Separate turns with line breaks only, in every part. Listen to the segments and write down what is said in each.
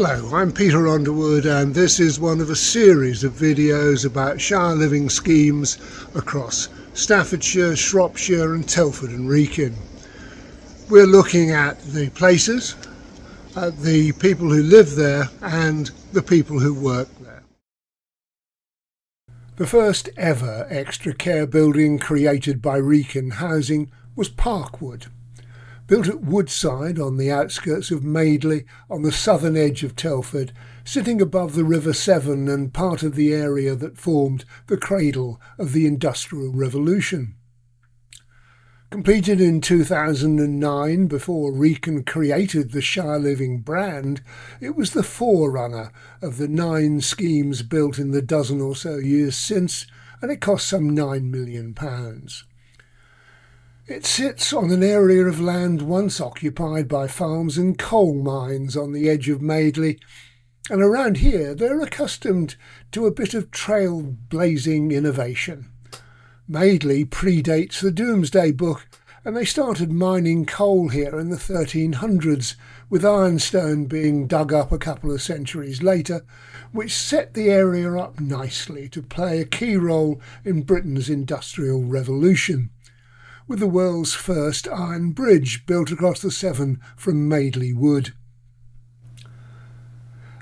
Hello, I'm Peter Underwood and this is one of a series of videos about Shire Living schemes across Staffordshire, Shropshire and Telford and Wrekin. We're looking at the places, at the people who live there and the people who work there. The first ever extra care building created by Wrekin Housing was Parkwood. Built at Woodside on the outskirts of Madeley on the southern edge of Telford, sitting above the River Severn and part of the area that formed the cradle of the Industrial Revolution. Completed in 2009 before Wrekin created the Shire Living Brand, it was the forerunner of the 9 schemes built in the dozen or so years since, and it cost some £9 million. It sits on an area of land once occupied by farms and coal mines on the edge of Madeley, and around here they're accustomed to a bit of trailblazing innovation. Madeley predates the Domesday Book, and they started mining coal here in the 1300s, with ironstone being dug up a couple of centuries later, which set the area up nicely to play a key role in Britain's Industrial Revolution, with the world's first iron bridge built across the Severn from Madeley Wood.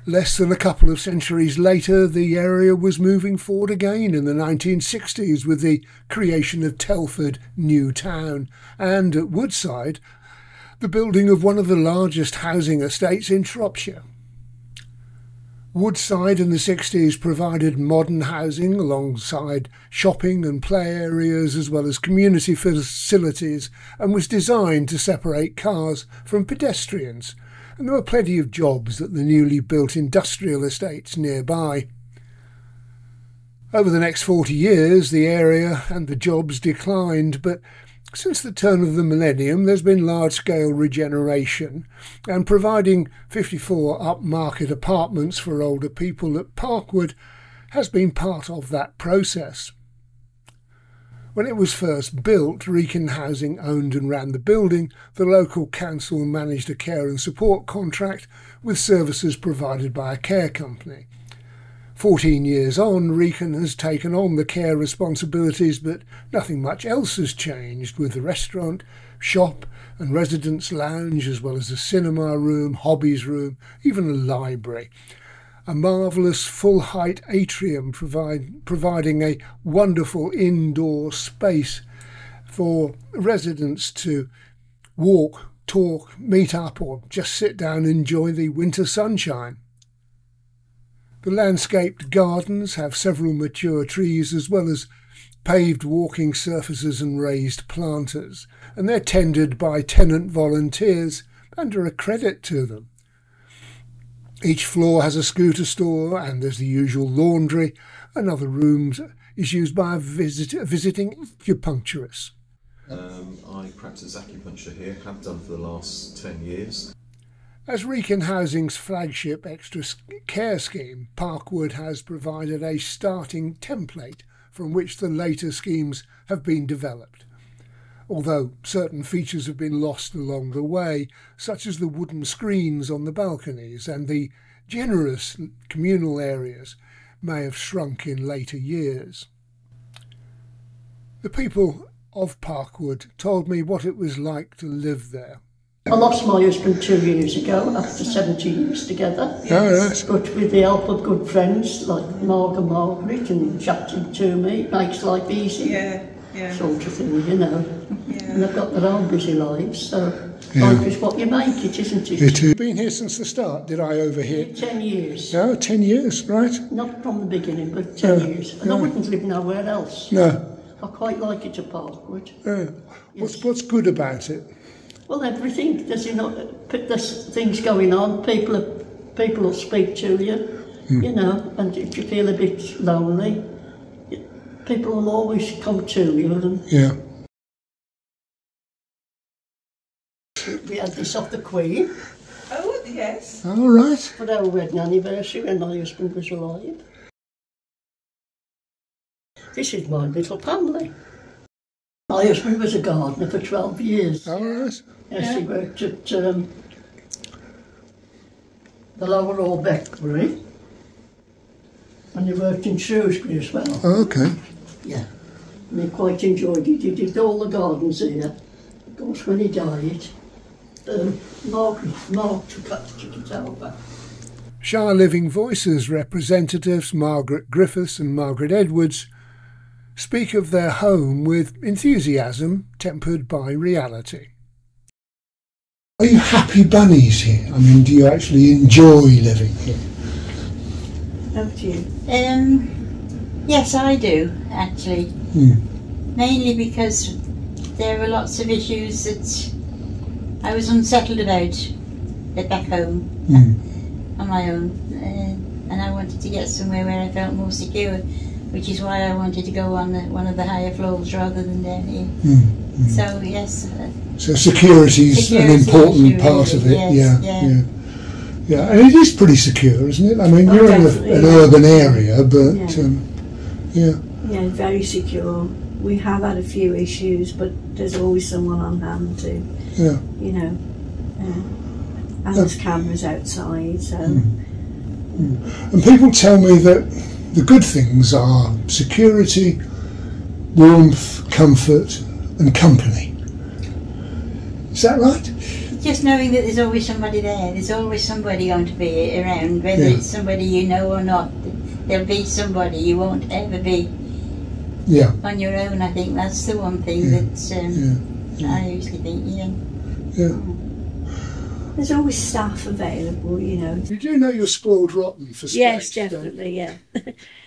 Less than a couple of centuries later, the area was moving forward again in the 1960s with the creation of Telford New Town and, at Woodside, the building of one of the largest housing estates in Shropshire. Woodside in the 60s provided modern housing alongside shopping and play areas as well as community facilities, and was designed to separate cars from pedestrians, and there were plenty of jobs at the newly built industrial estates nearby. Over the next 40 years the area and the jobs declined, but since the turn of the millennium there's been large-scale regeneration, and providing 54 upmarket apartments for older people at Parkwood has been part of that process. When it was first built, Wrekin Housing owned and ran the building. The local council managed a care and support contract with services provided by a care company. 14 years on, Wrekin has taken on the care responsibilities, but nothing much else has changed, with the restaurant, shop and residence lounge, as well as a cinema room, hobbies room, even a library. A marvellous full-height atrium providing a wonderful indoor space for residents to walk, talk, meet up or just sit down and enjoy the winter sunshine. The landscaped gardens have several mature trees as well as paved walking surfaces and raised planters, and they're tended by tenant volunteers and are a credit to them. Each floor has a scooter store and there's the usual laundry. Another room is used by a visiting acupuncturist.
I practice acupuncture here, have done for the last 10 years.
As Wrekin Housing's flagship extra care scheme, Parkwood has provided a starting template from which the later schemes have been developed. Although certain features have been lost along the way, such as the wooden screens on the balconies and the generous communal areas may have shrunk in later years. The people of Parkwood told me what it was like to live there.
I lost my husband 2 years ago after 17 years together.
Oh, right.
But with the help of good friends like Mark and Margaret and chatting to me, it makes life easy. Sort of thing, you know. And they've got their own busy lives, so life is what you make it, isn't it?
It is. Been here since the start, did I overhear?
10 years.
Oh, 10 years, right.
Not from the beginning, but 10 years. And I wouldn't live nowhere else.
No.
I quite like it at Parkwood.
What's good about it?
Well, everything. There's things going on. People will speak to you, you know, and if you feel a bit lonely, people will always come to you. And we had this off the Queen.
Oh, yes.
All right.
For our wedding anniversary when my husband was alive. This is my little family. My husband was a gardener for 12 years.
All right.
Yes, he worked at the lower Hall Bakery. And he worked in Shrewsbury as well.
Oh, okay.
Yeah. And he quite enjoyed it. He did all the gardens here. Of course, when he died, Mark took it over.
Shire Living Voices representatives Margaret Griffiths and Margaret Edwards speak of their home with enthusiasm tempered by reality. Are you happy bunnies here? I mean, do you actually enjoy living here?
Over to you.
Yes, I do, actually. Mainly because there were lots of issues that I was unsettled about back home on my own. And I wanted to get somewhere where I felt more secure, which is why I wanted to go on one of the higher floors rather than down here. So, yes.
So security's an important part of it,
yes,
yeah. And it is pretty secure, isn't it? I mean, you're in an urban area, but
Yeah, very secure. We have had a few issues, but there's always someone on hand to, you know, and there's cameras outside, so.
And people tell me that the good things are security, warmth, comfort, and company. Is that right?
Just knowing that there's always somebody there, there's always somebody going to be around, whether it's somebody you know or not, there'll be somebody, you won't ever be on your own. I think that's the one thing that I usually think,
There's always staff available, you know.
You do know you're spoiled rotten for space.
Yes, definitely, yeah.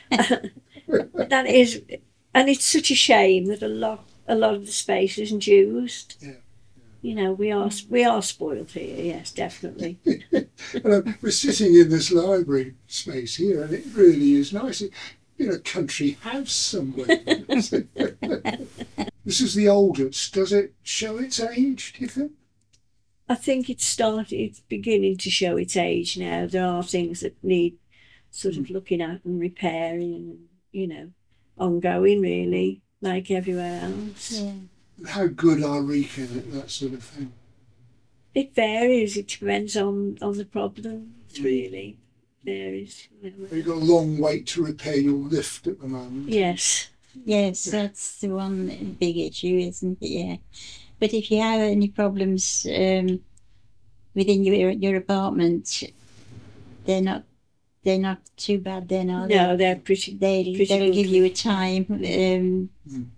That is, and it's such a shame that a lot of the space isn't used.
Yeah.
You know, we are spoiled here. Yes, definitely.
We're sitting in this library space here, and it really is nice. In a country house somewhere. This is the oldest. Does it show its age, do you think?
I think it's beginning to show its age now. There are things that need sort of looking at and repairing and, you know, ongoing really, like everywhere else.
Yeah.
How good are Wrekin at that sort of thing?
It varies. It depends on the problems, really. Varies. You know.
You've got a long wait to repair your lift at the moment.
Yes.
Yes, that's the one big issue, isn't it? Yeah. But if you have any problems within your apartment, they're not too bad then, are they?
No, they're pretty.
They'll give you a time.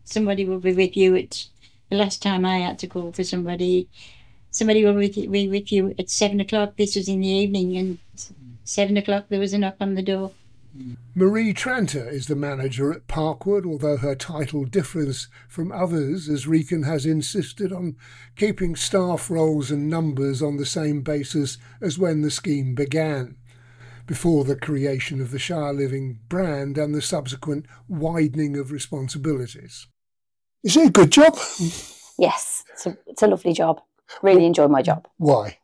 Somebody will be with you at. The last time I had to call for somebody will be with you at 7 o'clock. This was in the evening, and 7 o'clock there was a knock on the door.
Marie Tranter is the manager at Parkwood, although her title differs from others, as Wrekin has insisted on keeping staff roles and numbers on the same basis as when the scheme began, before the creation of the Shire Living Brand and the subsequent widening of responsibilities. Is it a good job?
Yes, it's a lovely job. Really enjoy my job.
Why?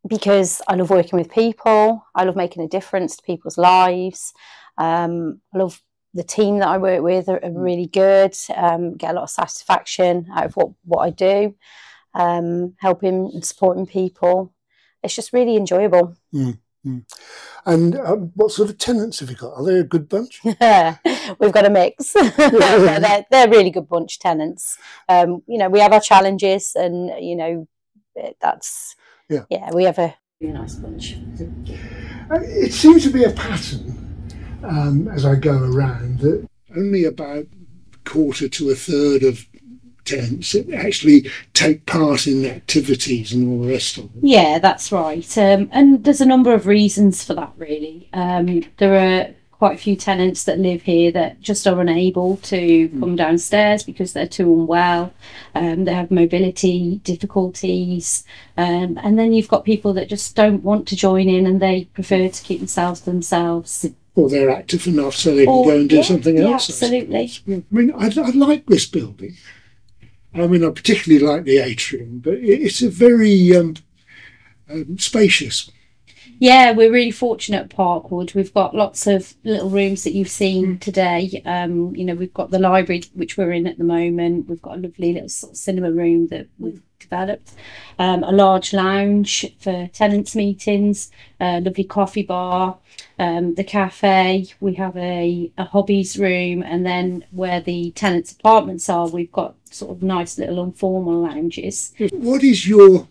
Because I love working with people. I love making a difference to people's lives. I love the team that I work with are really good. Get a lot of satisfaction out of what I do. Helping and supporting people. It's just really enjoyable.
And what sort of tenants have you got? Are they a good bunch?
We've got a mix. they're a really good bunch, tenants. You know, we have our challenges, and you know, that's we have a really nice bunch.
It seems to be a pattern as I go around that only about a quarter to a third of tenants actually take part in activities and all the rest of it.
Yeah, that's right. And there's a number of reasons for that, really. There are quite a few tenants that live here that just are unable to come downstairs because they're too unwell. They have mobility difficulties. And then you've got people that just don't want to join in and they prefer to keep themselves to themselves.
Or they're active enough so they can go and do something else.
Absolutely.
I mean, I like this building. I mean, I particularly like the atrium, but it's a very spacious
Yeah, we're really fortunate at Parkwood. We've got lots of little rooms that you've seen today. You know, we've got the library, which we're in at the moment. We've got a lovely little sort of cinema room that we've developed. A large lounge for tenants' meetings, a lovely coffee bar, the cafe. We have a hobbies room, and then where the tenants' apartments are, we've got sort of nice little informal lounges.
What is your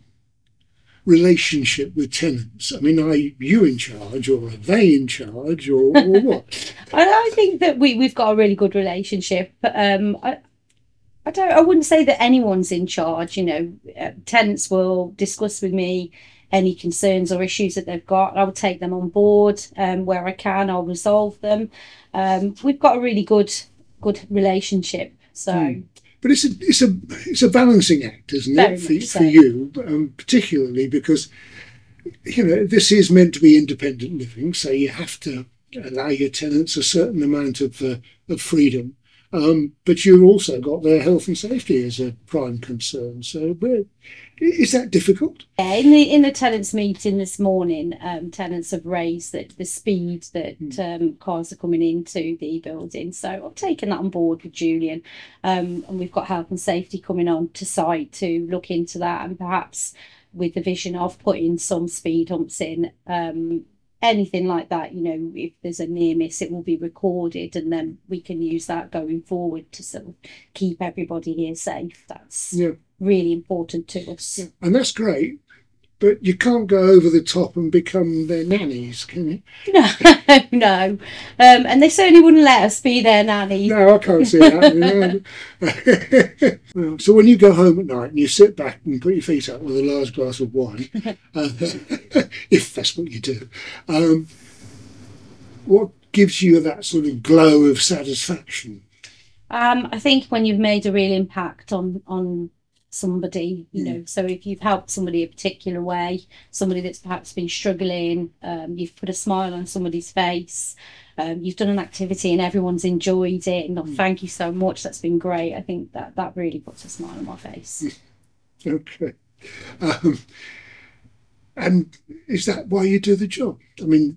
relationship with tenants? I mean, are you in charge, or are they in charge, or what?
I think that we've got a really good relationship. I wouldn't say that anyone's in charge. You know, tenants will discuss with me any concerns or issues that they've got. I will take them on board. Where I can, I'll resolve them. We've got a really good relationship. So.
But it's a balancing act, isn't it, for you, particularly because, you know, this is meant to be independent living, so you have to allow your tenants a certain amount of freedom, but you've also got their health and safety as a prime concern. So is that difficult?
Yeah, in the tenants meeting this morning, tenants have raised that the speed that cars are coming into the building. So I've taken that on board with Julian, and we've got health and safety coming on to site to look into that, and perhaps with the vision of putting some speed humps in. Anything like that, you know, if there's a near miss, it will be recorded, and then we can use that going forward to sort of keep everybody here safe. That's really important to us.
Yeah. And that's great, but you can't go over the top and become their nannies, can you?
No, no. And they certainly wouldn't let us be their nannies.
No, I can't see that. Well, so when you go home at night and you sit back and put your feet up with a large glass of wine, if that's what you do, what gives you that sort of glow of satisfaction?
I think when you've made a real impact on somebody, you know, so if you've helped somebody a particular way, somebody that's perhaps been struggling, you've put a smile on somebody's face, you've done an activity and everyone's enjoyed it, and thank you so much, that's been great. I think that really puts a smile on my face.
Okay. And is that why you do the job? I mean,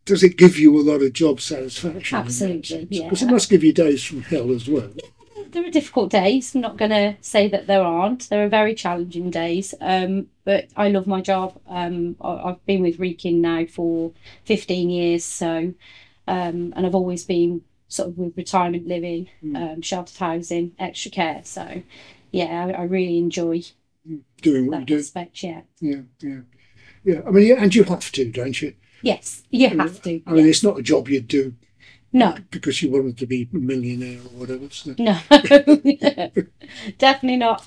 does it give you a lot of job satisfaction?
Absolutely, yeah.
Because it must give you days from hell as well.
There are difficult days. I'm not going to say that there aren't. There are very challenging days, but I love my job. I've been with Wrekin now for 15 years, so and I've always been sort of with retirement living, sheltered housing, extra care. So, yeah, I really enjoy
doing what you do.
Aspect, yeah.
I mean, and you have to, don't you?
Yes, you have to.
I mean, it's not a job you'd do.
No.
Because you wanted to be a millionaire or whatever. So.
No, definitely not.